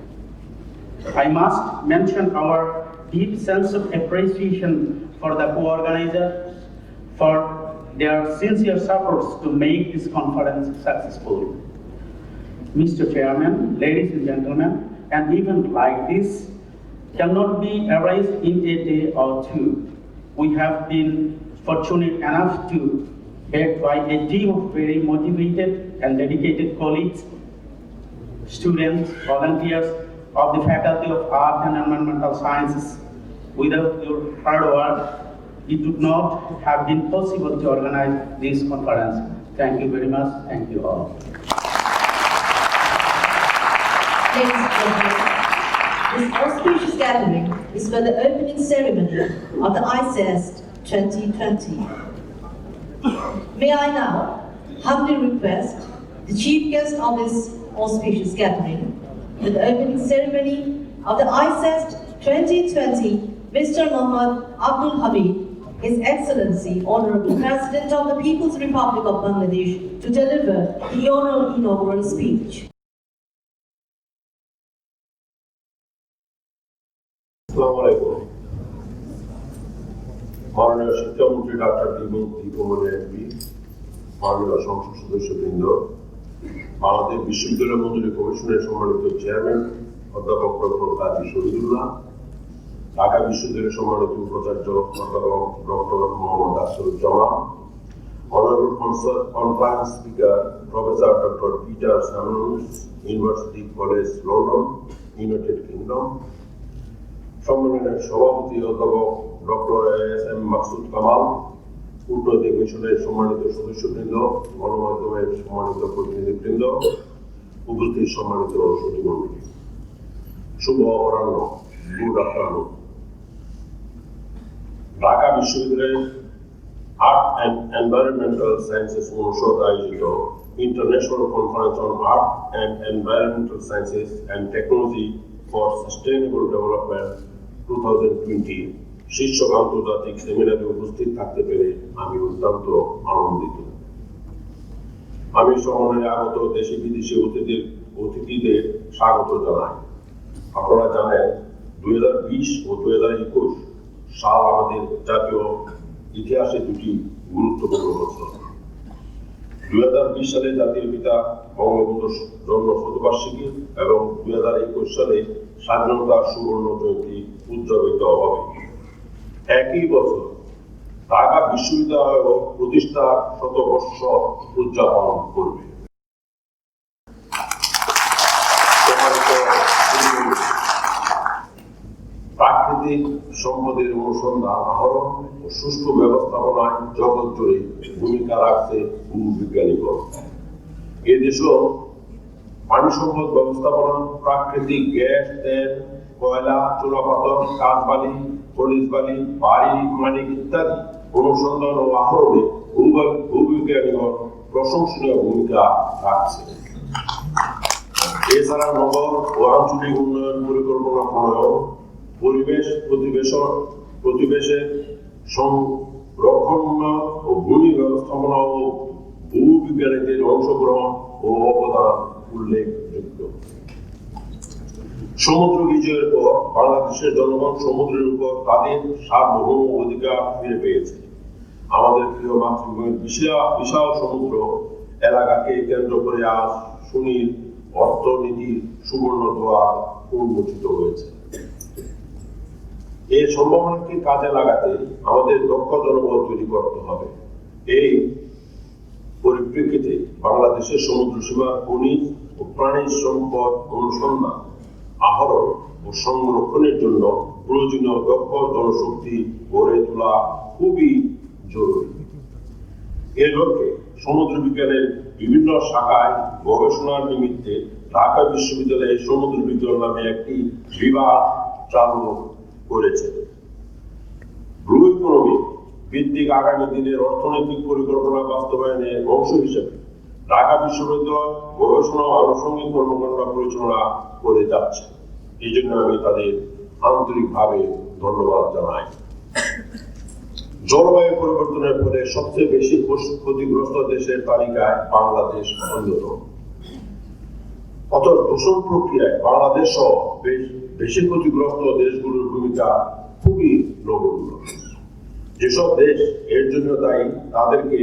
I must mention our deep sense of appreciation for the co-organizers for their sincere efforts to make this conference successful. Mr. Chairman, ladies and gentlemen, an event like this cannot be arranged in a day or two. We have been fortunate enough to backed by a team of very motivated and dedicated colleagues, students, volunteers of the Faculty of Art and Environmental Sciences. Without your hard work, it would not have been possible to organize this conference. Thank you very much. Thank you all. Ladies and gentlemen, this auspicious gathering is for the opening ceremony of the ICEEST 2020. May I now humbly request the chief guest of this auspicious gathering for the opening ceremony of the ICEEST 2020, Mr. Mohammad Abdul Hamid, His Excellency, Honourable President of the People's Republic of Bangladesh, to deliver the inaugural speech. Assalamualaikum. মাননীয় শিক্ষামন্ত্রী doctor Dipu Moni MP, মাননীয় সংসদ সদস্যবৃন্দ, বাংলাদেশ বিশ্ববিদ্যালয় মঞ্জুরি কমিশনের সম্মানিত chairman অধ্যাপক doctor কাজী শহীদুল্লাহ, ঢাকা বিশ্ববিদ্যালয়ের সম্মানিত উপাচার্য অধ্যাপক doctor Mohammad Asaruzzaman, honourable conference speaker professor doctor Peter Sammons, University College London, United Kingdom, সম্মেলনের সভাপতি অধ্যাপক ডক্টর এস.এম. মাকসুদ কামাল, কূটনৈতিক মিশনের সম্মানিত সদস্যবৃন্দ, গণমাধ্যমের সম্মানিত প্রতিনিধিবৃন্দ, উপস্থিত সম্মানিত সচিবমণ্ডলী, শুভ অপরাহ্ন, গুড আফটারনুন। ঢাকা বিশ্ববিদ্যালয়ের আর্ট অ্যান্ড এনভায়রনমেন্টাল সায়েন্সেস অনুষদ আয়োজিত international conference on art and environmental sciences and technology for sustainable development 2020 শীর্ষক আন্তর্জাতিক সেমিনারে উপস্থিত থাকতে পেরে আমি অত্যন্ত আনন্দিত। আমি সম্মানে আগত দেশি বিদেশি অতিথিদের স্বাগত জানাই। আপনারা জানেন 2020 ও 2021 সাল আমাদের জাতীয় ইতিহাসে দুটি গুরুত্বপূর্ণ বছর। 2020 সালে জাতির পিতা বঙ্গবন্ধুর জন্ম শতবার্ষিকী এবং 2021 সালে স্বাধীনতার সুবর্ণ জয়ন্তী উদযাপিত হবে। একই বছর ঢাকা বিশ্ববিদ্যালয় প্রতিষ্ঠার শতবর্ষ উদযাপন করবে। প্রাকৃতিক সম্পদের অনুসন্ধান, আহরণ ও সুষ্ঠু ব্যবস্থাপনায় জগৎ জুড়ে ভূমিকা রাখছে ভূবিজ্ঞানীগণ। এদেশেও পানি সম্পদ ব্যবস্থাপনা, প্রাকৃতিক গ্যাস, তেল, কয়লা, চুনাপাথর, কাঠবালি, খনিজ বালি, বাড়ি, মানিক ইত্যাদি অনুসন্ধান ও আহরণে ভূবিজ্ঞানীগণ প্রশংসনীয় ভূমিকা রাখছে। এছাড়া নগর ও আঞ্চলিক উন্নয়ন পরিকল্পনা প্রণয়ন, পরিবেশ প্রতিবেশের সংরক্ষণ ও ভূমি ব্যবস্থাপনা ও ভূবিজ্ঞানীদের অংশগ্রহণ ও অবদান উল্লেখযোগ্য। সমুদ্র বিজয়ের পর বাংলাদেশের জনগণ সমুদ্রের উপর তাদের সার্বভৌম অধিকার ফিরে পেয়েছে। আমাদের প্রিয় মাতৃভূমির বিশাল সমুদ্র এলাকাকে কেন্দ্র করে আজ সুনীল অর্থনীতির সুবর্ণ দ্বার উন্মোচিত হয়েছে। এই সম্ভাবনাকে কাজে লাগাতে আমাদের দক্ষ জনবল তৈরি করতে হবে। এই পরিপ্রেক্ষিতে বাংলাদেশের সমুদ্র সীমার খনিজ ও প্রাণী সম্পদ অনুসন্ধান, আহরণ ও সংরক্ষণের জন্য প্রয়োজনীয় দক্ষ জনশক্তি গড়ে তোলা খুবই জরুরি। এর লক্ষ্যে সমুদ্র বিজ্ঞানের বিভিন্ন শাখায় গবেষণার নিমিত্তে ঢাকা বিশ্ববিদ্যালয়ে সমুদ্র বিজ্ঞান নামে একটি বিভাগ চালু করেছে। ব্লু ইকোনমি ভিত্তিক আগামী দিনের অর্থনৈতিক পরিকল্পনা বাস্তবায়নের অংশ হিসেবে ঢাকা বিশ্ববিদ্যালয় গবেষণা ও আনুষঙ্গিক কর্মকাণ্ড পরিচালনা করে যাচ্ছে। এই জন্য আমি তাদের আন্তরিকভাবে ধন্যবাদ জানাই। জলবায়ু পরিবর্তনের ফলে সবচেয়ে বেশি ক্ষতিগ্রস্ত দেশের তালিকায় বাংলাদেশ অন্যতম। অতএব দূষণ প্রক্রিয়ায় বাংলাদেশ সহ বেশি ক্ষতিগ্রস্ত দেশগুলোর ভূমিকা খুবই নগণ্য। যেসব দেশ এর জন্য দায়ী তাদেরকে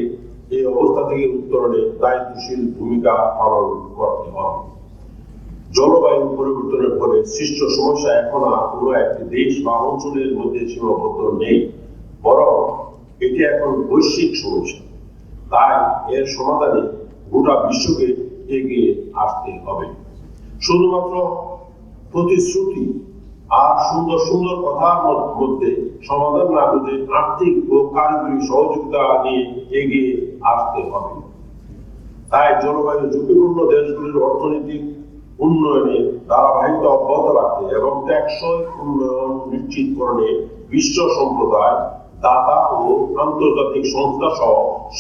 এই অবস্থা থেকে উত্তরণে দায়িত্বশীল ভূমিকা পালন করতে হবে। জলবায়ু পরিবর্তনের ফলে সৃষ্ট সমস্যা এখন আর কোনো একটি দেশ বা অঞ্চলের মধ্যে সীমাবদ্ধ নেই, বরং এটি এখন বৈশ্বিক সমস্যা। তাই এর সমাধানে গোটা বিশ্বকে এগিয়ে আসতে হবে। শুধুমাত্র প্রতিশ্রুতি আর সুন্দর সুন্দর কথার মধ্যে সমাধান না বুঝে আর্থিক ও কারিগরি সহযোগিতা নিয়ে এগিয়ে আসতে হবে। তাই জলবায়ু ঝুঁকিপূর্ণ দেশগুলির অর্থনৈতিক উন্নয়নে ধারাবাহিকতা অব্যাহত রাখতে এবং টেকসই উন্নয়ন নিশ্চিতকরণে বিশ্ব সম্প্রদায়, দাতা ও আন্তর্জাতিক সংস্থা সহ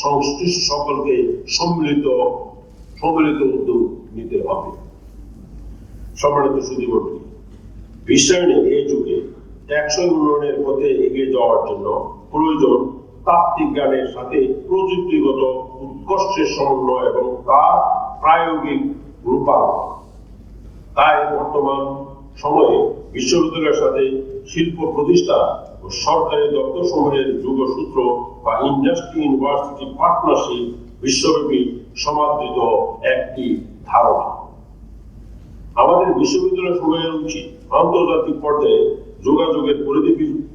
সংশ্লিষ্ট সকলকে সম্মিলিত উদ্যোগ নিতে হবে। সম্মানিত সুধীমণ্ডলী, বিশ্বায়নের এই যুগে টেকসই উন্নয়নের পথে এগিয়ে যাওয়ার জন্য প্রয়োজন তাত্ত্বিক জ্ঞানের সাথে প্রযুক্তিগত উৎকর্ষের সমন্বয় এবং তার প্রায়োগিক রূপায়ণ। তাই বর্তমান সময়ে বিশ্ববিদ্যালয়ের সাথে শিল্প প্রতিষ্ঠান ও সরকারি দপ্তর সমূহের যুগসূত্র বা ইন্ডাস্ট্রি ইউনিভার্সিটি পার্টনারশিপ বিশ্বব্যাপী সমাদৃত একটি ধারণা। আমাদের বিশ্ববিদ্যালয় সমূহের উচিত আন্তর্জাতিক পর্যায়ে যোগাযোগের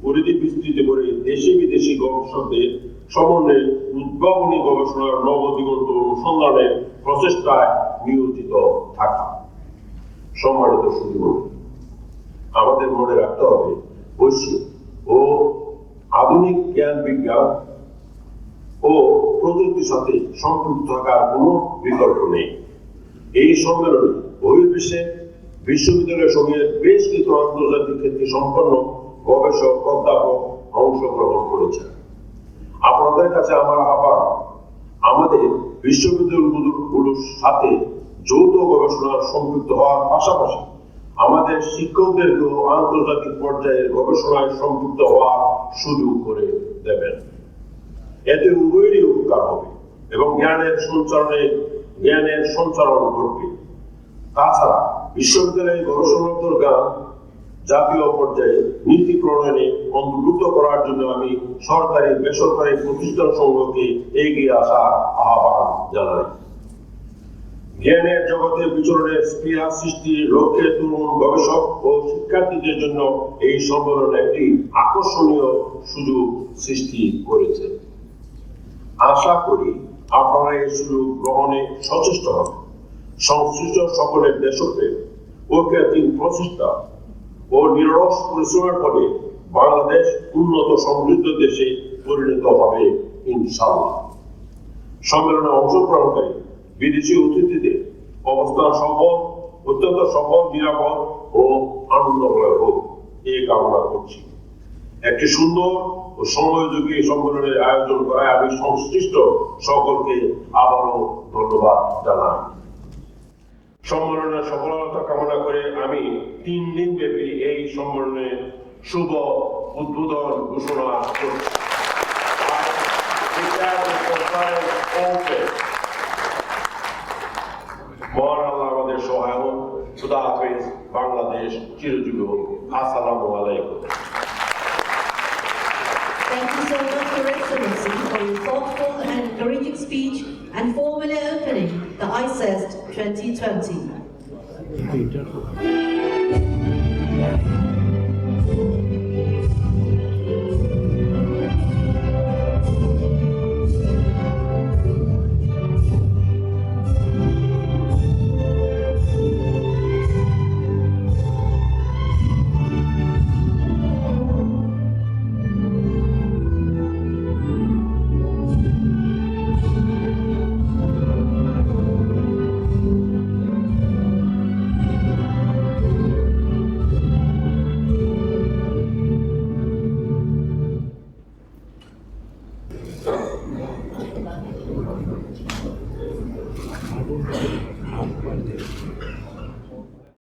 পরিধি বিস্তৃত করে দেশি বিদেশি গবেষকদের সমন্বয়ে উদ্ভাবনী গবেষণার নবদিগন্ত অনুসন্ধানের প্রচেষ্টায় নিয়োজিত থাকা। সম্মানিত সুধীমণ্ডলী, আমাদের মনে রাখতে হবে বৈশ্বিক ও আধুনিক জ্ঞান বিজ্ঞান ও প্রযুক্তির সাথে সম্পৃক্ত থাকার কোনো বিকল্প নেই। এই সম্মেলনে বহির্বিশ্বে বিশ্ববিদ্যালয় সমূহের বেশ কিছু আন্তর্জাতিক ক্ষেত্রে সম্পন্ন গবেষক অধ্যাপক অংশগ্রহণ করেছেন। আপনাদের কাছে আমার আহ্বান, আমাদের বিশ্ববিদ্যালয়গুলোর সাথে যৌথ গবেষণার সম্পৃক্ত হওয়ার পাশাপাশি আমাদের শিক্ষকদেরকেও আন্তর্জাতিক পর্যায়ের গবেষণায় সম্পৃক্ত হওয়ার সুযোগ করে দেবেন। এতে উভয়েরই উপকার হবে এবং জ্ঞানের সঞ্চারণ ঘটবে। তাছাড়া বিশ্ববিদ্যালয়ের গবেষণাত্মক জ্ঞান জাতীয় পর্যায়ে নীতি প্রণয়নে অন্তর্ভুক্ত করার জন্য আমি সরকারি বেসরকারি প্রতিষ্ঠান সমূহকে এগিয়ে আসার আহ্বান জানাই। জ্ঞানের জগতে বিচরণের স্পৃহা সৃষ্টির লক্ষ্যে তরুণ গবেষক ও শিক্ষার্থীদের জন্য এই সম্মেলন একটি আকর্ষণীয় সুযোগ সৃষ্টি করেছে। আশা করি আপনারা এই সুযোগ গ্রহণে সচেষ্ট হবেন। সংশ্লিষ্ট সকলের দেশপ্রেম ও ঐক্যান্তিক প্রচেষ্টা ও নিরলস পরিশ্রমের ফলে বাংলাদেশ উন্নত সমৃদ্ধ দেশে পরিণত হবে ইনশাআল্লাহ। সম্মেলনে অংশগ্রহণকারী বিদেশি অতিথিদের অবস্থান অত্যন্ত সফল, নিরাপদ ও আনন্দময় হোক এই কামনা করছি। একটি সুন্দর ও সময়োযোগী সম্মেলনের আয়োজন করায় আমি সংশ্লিষ্ট সকলকে আবারও ধন্যবাদ জানাই। সম্মেলনের সফলতা কামনা করে আমি 3 দিন ব্যাপী এই সম্মেলনের শুভ উদ্বোধন ঘোষণা করছি। মহান আল্লাহ আমাদের সহায় হোক। খুদা হাফেজ, বাংলাদেশ চিরজীবী হোক। আসসালামু আলাইকুম। Thank you so much, Your Excellency, for your thoughtful and encouraging speech and formally opening the ICEEST 2020.